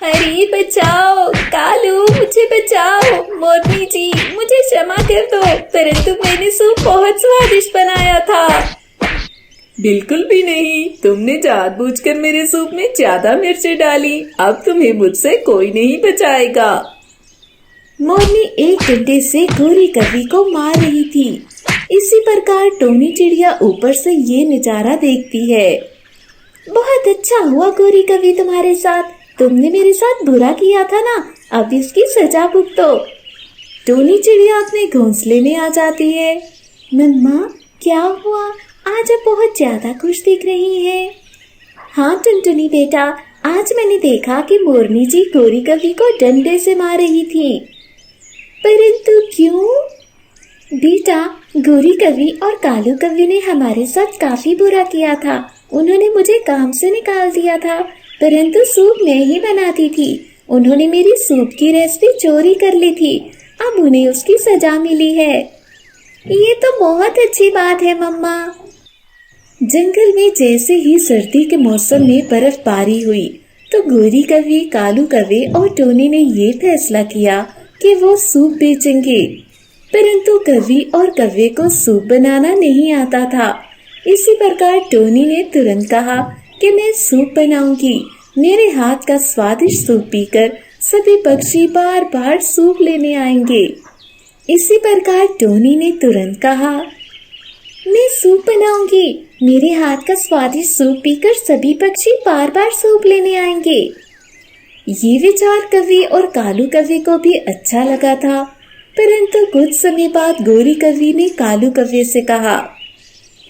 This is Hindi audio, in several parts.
अरे बचाओ कालू, मुझे बचाओ। मोरनी जी मुझे क्षमा कर दो, परंतु मैंने सूप बहुत स्वादिष्ट बनाया था। बिल्कुल भी नहीं, तुमने जानबूझकर मेरे सूप में ज्यादा मिर्ची डाली। अब तुम्हें मुझसे कोई नहीं बचाएगा। मोरनी एक डंडे से गोरी कवि को मार रही थी। इसी प्रकार टोनी चिड़िया ऊपर से ये नजारा देखती है। बहुत अच्छा हुआ गोरी कवि तुम्हारे साथ, तुमने मेरे साथ बुरा किया था ना, अब इसकी सजा भुगतो। टोनी चिड़िया अपने घोंसले में आ जाती है। मम्मा क्या हुआ, आज आप बहुत ज्यादा खुश दिख रही हैं। हाँ टुनटुनी बेटा, आज मैंने देखा कि मोरनी जी गोरी कवि को डंडे से मार रही थी। परंतु क्यों? बेटा, गोरी कवि और कालू कवि ने हमारे साथ काफी बुरा किया था। उन्होंने मुझे काम से निकाल दिया था, परंतु सूप मैं ही बनाती थी। उन्होंने मेरी सूप की रेसिपी चोरी कर ली थी, अब उन्हें उसकी सजा मिली है। ये तो बहुत अच्छी बात है मम्मा। जंगल में जैसे ही सर्दी के मौसम में बर्फबारी हुई तो गोरी कवि, कालू कवि और टोनी ने ये फैसला किया कि वो सूप बेचेंगे। परंतु कवि और कव्वे को सूप बनाना नहीं आता था। इसी प्रकार टोनी ने तुरंत कहा कि मैं सूप बनाऊंगी। मेरे हाथ का स्वादिष्ट सूप पीकर सभी पक्षी बार बार सूप लेने आएंगे। इसी प्रकार टोनी ने तुरंत कहा, मैं सूप बनाऊंगी। मेरे हाथ का स्वादिष्ट सूप पीकर सभी पक्षी बार बार सूप लेने आएंगे। ये विचार कवि और कालू कवि को भी अच्छा लगा था। परंतु कुछ समय बाद गोरी कवि ने कालू कवि से कहा,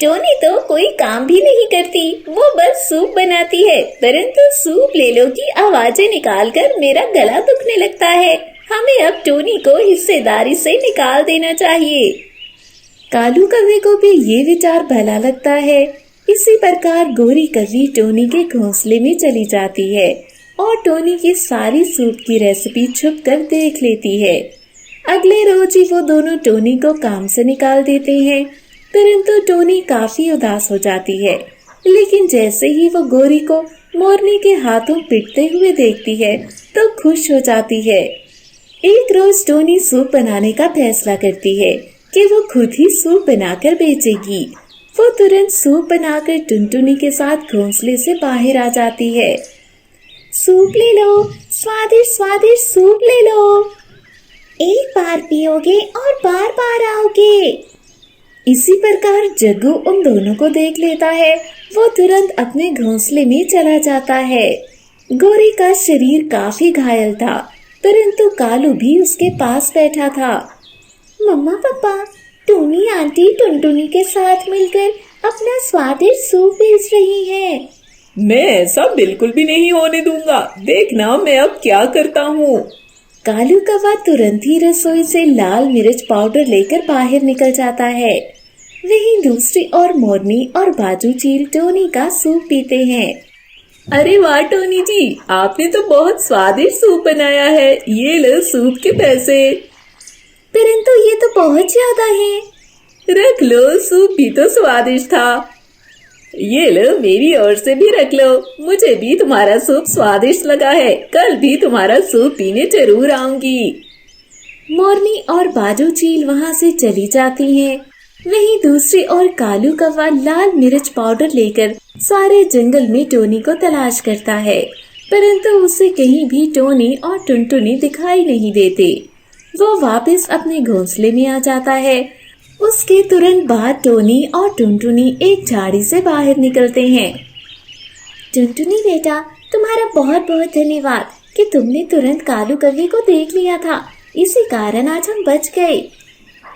टोनी तो कोई काम भी नहीं करती, वो बस सूप बनाती है, परंतु सूप ले लो की आवाजें निकालकर मेरा गला दुखने लगता है। हमें अब टोनी को हिस्सेदारी से निकाल देना चाहिए। कालू कवि को भी ये विचार भला लगता है। इसी प्रकार गोरी कवि टोनी के घोंसले में चली जाती है और टोनी की सारी सूप की रेसिपी छुप कर देख लेती है। अगले रोज ही वो दोनों टोनी को काम से निकाल देते हैं, परंतु टोनी काफी उदास हो जाती है। लेकिन जैसे ही वो गोरी को मोरनी के हाथों पिटते हुए देखती है तो खुश हो जाती है। एक रोज टोनी सूप बनाने का फैसला करती है कि वो खुद ही सूप बनाकर बेचेगी। वो तुरंत सूप बनाकर टुनटुनी के साथ घोंसले से बाहर आ जाती है। सूप ले लो, स्वादिष्ट स्वादिष्ट सूप ले लो। एक बार पियोगे और बार बार आओगे। इसी प्रकार जग्गू उन दोनों को देख लेता है। वो तुरंत अपने घोंसले में चला जाता है। गोरी का शरीर काफी घायल था, परंतु कालू भी उसके पास बैठा था। मम्मा पापा, टोनी आंटी टुनटुनी के साथ मिलकर अपना स्वादिष्ट सूप बेच रही है। मैं ऐसा बिल्कुल भी नहीं होने दूंगा। देखना मैं अब क्या करता हूँ। कालू कौवा तुरंत ही रसोई से लाल मिर्च पाउडर लेकर बाहर निकल जाता है। वहीं दूसरी ओर मोरनी और बाजू चील टोनी का सूप पीते हैं। अरे वाह टोनी जी, आपने तो बहुत स्वादिष्ट सूप बनाया है। ये लो सूप के पैसे। परंतु ये तो बहुत ज्यादा है। रख लो, सूप भी तो स्वादिष्ट था। ये लो, मेरी ओर से भी रख लो। मुझे भी तुम्हारा सूप स्वादिष्ट लगा है। कल भी तुम्हारा सूप पीने जरूर आऊंगी। मोरनी और बाजू चील वहाँ से चली जाती हैं। वहीं दूसरी ओर कालू कौवा लाल मिर्च पाउडर लेकर सारे जंगल में टोनी को तलाश करता है, परंतु उसे कहीं भी टोनी और टुनटुनी दिखाई नहीं देते। वो वापस अपने घोंसले में आ जाता है। उसके तुरंत बाद टोनी और टुनटुनी एक झाड़ी से बाहर निकलते हैं। टुनटुनी बेटा, तुम्हारा बहुत बहुत धन्यवाद कि तुमने तुरंत कालू कवि को देख लिया था। इसी कारण आज हम बच गए।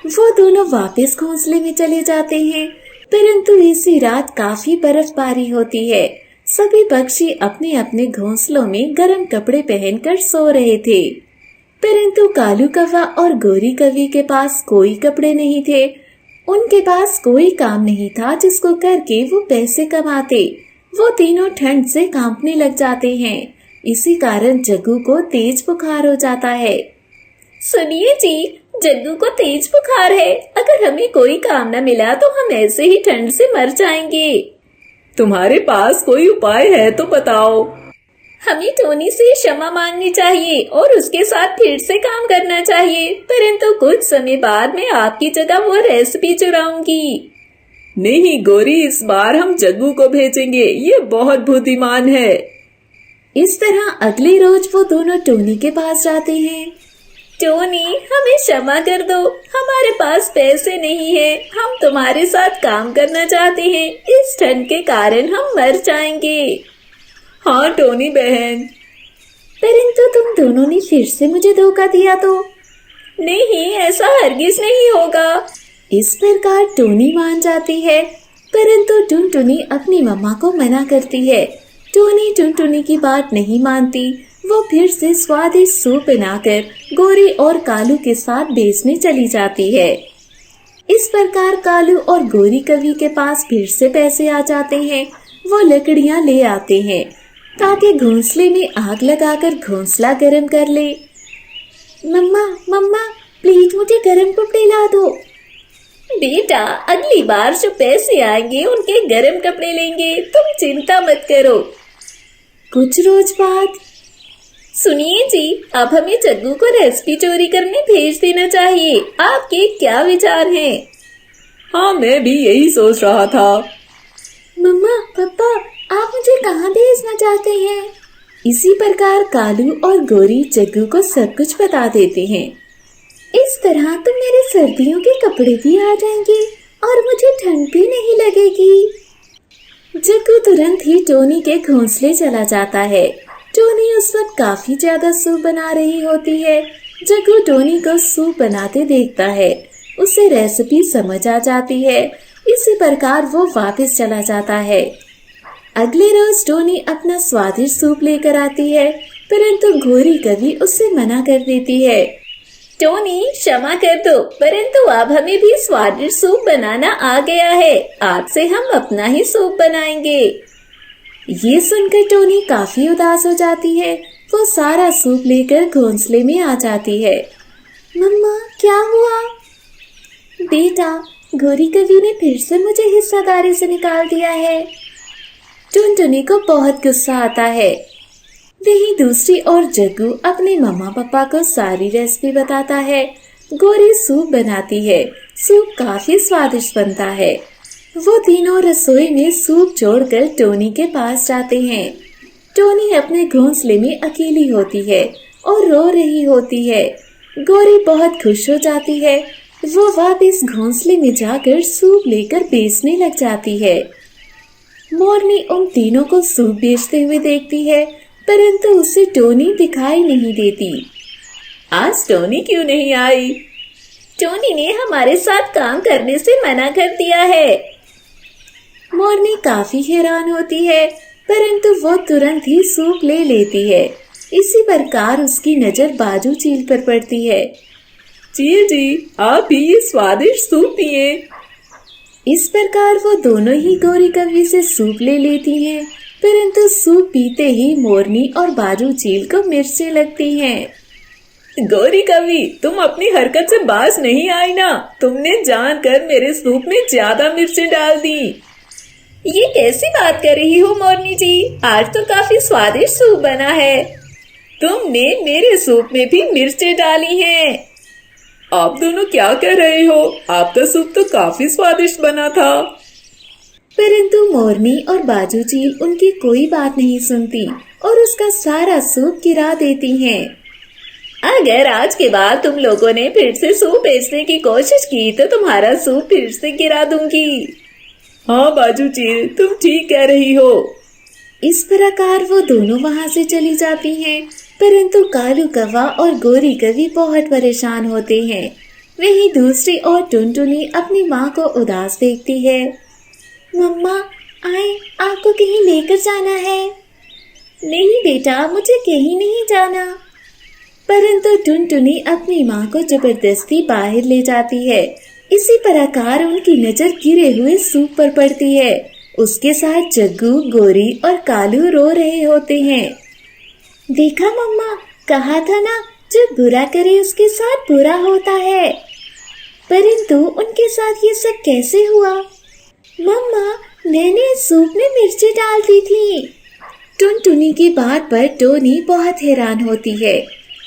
वो दोनों वापस घोंसले में चले जाते हैं, परंतु इसी रात काफी बर्फबारी होती है। सभी पक्षी अपने अपने घोंसलों में गर्म कपड़े पहनकर सो रहे थे, परंतु कालू कौवा और गोरी कवि के पास कोई कपड़े नहीं थे। उनके पास कोई काम नहीं था जिसको करके वो पैसे कमाते। वो तीनों ठंड से कांपने लग जाते हैं। इसी कारण जग्गू को तेज बुखार हो जाता है। सुनिए जी, जग्गू को तेज बुखार है। अगर हमें कोई काम न मिला तो हम ऐसे ही ठंड से मर जाएंगे। तुम्हारे पास कोई उपाय है तो बताओ। हमें टोनी से क्षमा मांगनी चाहिए और उसके साथ फिर से काम करना चाहिए, परंतु कुछ समय बाद मैं आपकी जगह वो रेसिपी चुराऊंगी। नहीं गौरी, इस बार हम जग्गू को भेजेंगे, ये बहुत बुद्धिमान है। इस तरह अगले रोज वो दोनों टोनी के पास जाते हैं। टोनी, हमें क्षमा कर दो, हमारे पास पैसे नहीं है, हम तुम्हारे साथ काम करना चाहते हैं, इस ठंड के कारण हम मर जाएंगे। हाँ टोनी बहन। परंतु तुम दोनों ने फिर से मुझे धोखा दिया तो? नहीं, ऐसा हरगिज नहीं होगा। इस प्रकार टोनी मान जाती है, परंतु टुनटुनी अपनी मम्मा को मना करती है। टोनी टुनटुनी की बात नहीं मानती। वो फिर से स्वादिष्ट सूप बनाकर गोरी और कालू के साथ बेचने चली जाती है। इस प्रकार कालू और गोरी कवि के पास फिर से पैसे आ जाते हैं। वो लकड़ियां ले आते हैं ताकि घोंसले में आग लगाकर घोंसला गर्म कर ले। मम्मा मम्मा, प्लीज मुझे गर्म कपड़े ला दो। बेटा, अगली बार जो पैसे आएंगे उनके गर्म कपड़े लेंगे, तुम चिंता मत करो। कुछ रोज बाद। सुनिए जी, अब हमें जग्गू को रेसिपी चोरी करने भेज देना चाहिए। आपके क्या विचार हैं? हाँ, मैं भी यही सोच रहा था। मम्मा पापा, आप मुझे कहाँ भेजना चाहते हैं? इसी प्रकार कालू और गोरी जग्गू को सब कुछ बता देते हैं। इस तरह तो मेरे सर्दियों के कपड़े भी आ जाएंगे और मुझे ठंड भी नहीं लगेगी। जग्गू तुरंत ही टोनी के घोंसले चला जाता है। टोनी उस वक्त काफी ज्यादा सूप बना रही होती है। जग्गू टोनी को सूप बनाते देखता है। उसे रेसिपी समझ आ जाती है। इसी प्रकार वो वापस चला जाता है। अगले रोज टोनी अपना स्वादिष्ट सूप लेकर आती है, परंतु गोरी कवि उससे मना कर देती है। टोनी, क्षमा कर दो, परंतु अब हमें भी स्वादिष्ट सूप बनाना आ गया है। आज से हम अपना ही सूप बनाएंगे। ये सुनकर टोनी काफी उदास हो जाती है। वो सारा सूप लेकर घोंसले में आ जाती है। मम्मा, क्या हुआ? बेटा, गोरी कवि ने फिर से मुझे हिस्सेदारी से निकाल दिया है। टुनटुनी को बहुत गुस्सा आता है। वहीं दूसरी ओर जग्गू अपने मम्मा पापा को सारी रेसिपी बताता है। गोरी सूप बनाती है। सूप काफी स्वादिष्ट बनता है। वो तीनों रसोई में सूप छोड़कर टोनी के पास जाते हैं। टोनी अपने घोंसले में अकेली होती है और रो रही होती है। गोरी बहुत खुश हो जाती है। वो वापस घोंसले में जाकर सूप लेकर बेचने लग जाती है। मोरनी उन तीनों को सूप बेचते हुए देखती है, परंतु उसे टोनी दिखाई नहीं देती। आज टोनी क्यों नहीं आई? टोनी ने हमारे साथ काम करने से मना कर दिया है। मोरनी काफी हैरान होती है, परंतु वो तुरंत ही सूप ले लेती है। इसी प्रकार उसकी नजर बाजू चील पर पड़ती है। चील जी, आप भी ये स्वादिष्ट सूप पिए। इस प्रकार वो दोनों ही गोरी कवि से सूप ले लेती हैं, परंतु सूप पीते ही मोरनी और बाजू चील को मिर्चें लगती हैं। गोरी कवि, तुम अपनी हरकत से बाज नहीं आई ना? तुमने जानकर मेरे सूप में ज्यादा मिर्चें डाल दी। ये कैसी बात कर रही हो मोरनी जी? आज तो काफी स्वादिष्ट सूप बना है। तुमने मेरे सूप में भी मिर्चें डाली हैं। आप दोनों क्या कर रहे हो? आपका सूप तो काफी स्वादिष्ट बना था। परंतु मोरनी और बाजू चील उनकी कोई बात नहीं सुनती और उसका सारा सूप गिरा देती हैं। अगर आज के बाद तुम लोगों ने फिर से सूप बेचने की कोशिश की तो तुम्हारा सूप फिर से गिरा दूंगी। हाँ बाजू चील, तुम ठीक कह रही हो। इस प्रकार वो दोनों वहाँ से चली जाती हैं, परंतु कालू कौवा और गोरी कवि बहुत परेशान होते हैं। वहीं दूसरी ओर टुनटुनी अपनी माँ को उदास देखती है। मम्मा, आए, आपको कहीं लेकर जाना है? नहीं बेटा, मुझे कहीं नहीं जाना। परंतु टुनटुनी अपनी माँ को जबरदस्ती बाहर ले जाती है। इसी प्रकार उनकी नजर गिरे हुए सूप पर पड़ती है। उसके साथ जग्गू, गोरी और कालू रो रहे होते हैं। देखा मम्मा, कहा था ना, जो बुरा करे उसके साथ बुरा होता है। परंतु उनके साथ ये सब कैसे हुआ? मम्मा, मैंने सूप में मिर्ची डाल दी थी। टुनटुनी की बात पर टोनी बहुत हैरान होती है,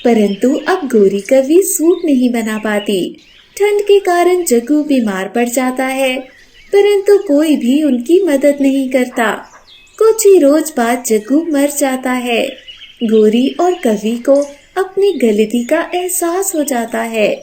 परंतु अब गोरी कभी सूप नहीं बना पाती। ठंड के कारण जग्गू बीमार पड़ जाता है, परंतु कोई भी उनकी मदद नहीं करता। कुछ ही रोज बाद जग्गू मर जाता है। गोरी और कवि को अपनी गलती का एहसास हो जाता है।